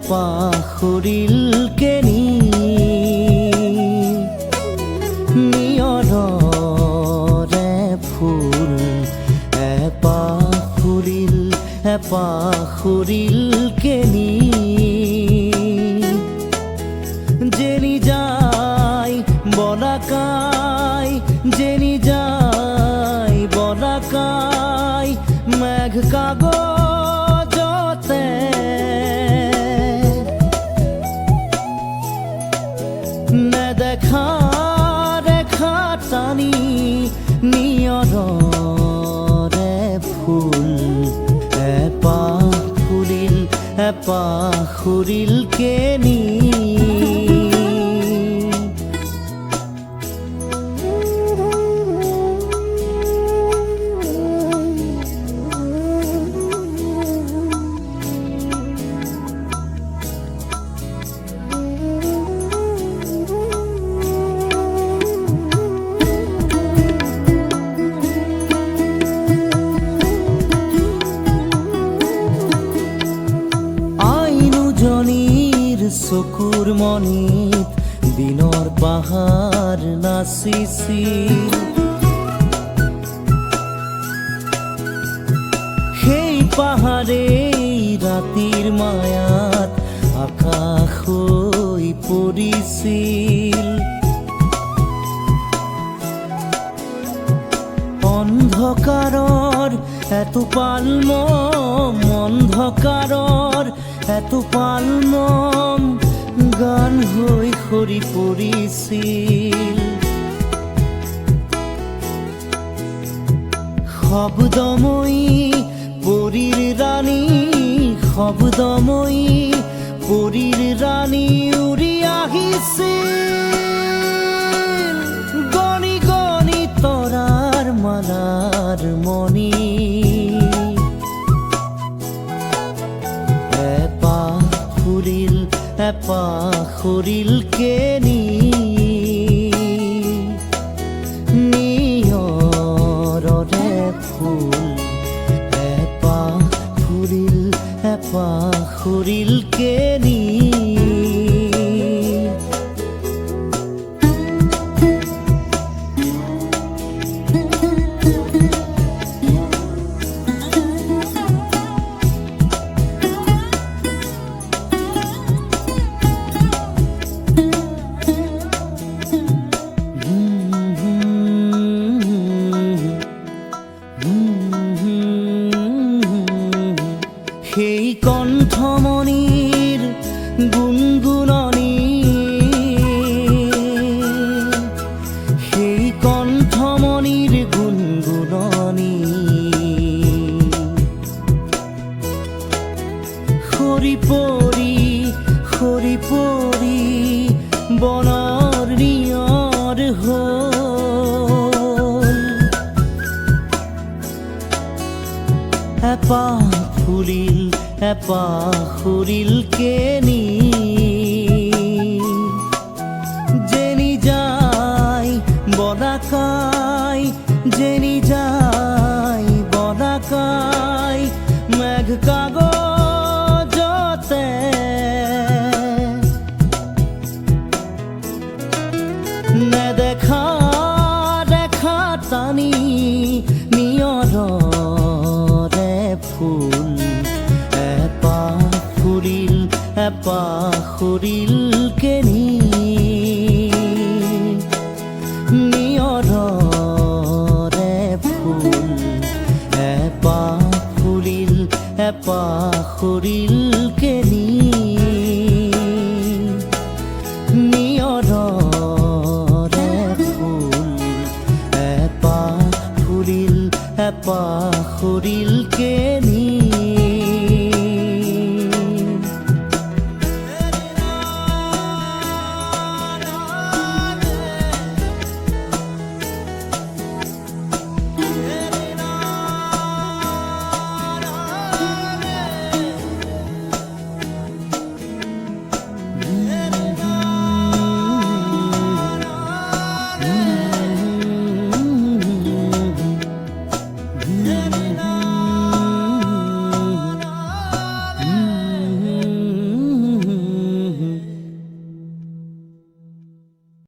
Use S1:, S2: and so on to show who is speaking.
S1: পাখৰিল কেনি নিয়ৰৰে ফুল পাখৰিল কেনি জেনি যায় বলাকাই জেনি যায় বলাকাই মেঘ কাগজতে নেদেখা ৰেখা টানি নিয়ৰৰে ফুল পাখৰিল কেনি চকুৰ মনিত দিনৰ পাহাৰ নাচিছিল সেই পাহাৰেই ৰাতিৰ মায়াত আকাশ হৈ পৰিছিল অন্ধকাৰৰ এটোপাল মম অন্ধকাৰৰ এটোপাল মম গান হৈ সৰি পৰিছিল শব্দময়ী পৰীৰ ৰাণী শব্দময়ী পৰীৰ ৰাণী উৰি আহিছিল গণি গণি তৰাৰ মালাৰ মণি পাখৰিল কেনি নিয়ৰৰে ফুল পাখৰিল কেনি সেই কণ্ঠমণিৰ গুণগুণনি সেই কণ্ঠমণিৰ গুণগুণনি সৰি পৰি বনৰ নিয়ৰ হ'ল পাখৰিল কেনি জেনি যায় বলাকাই জেনি যায় বলাকাই মেঘ কাগজতে নেদেখা ৰেখা টানি নিয়ৰৰে ফুল পাখৰিল কেনি নিয়ৰৰে ফুল পাখৰিল কেনি নিয়ৰৰে ফুল পাখৰিল কেনি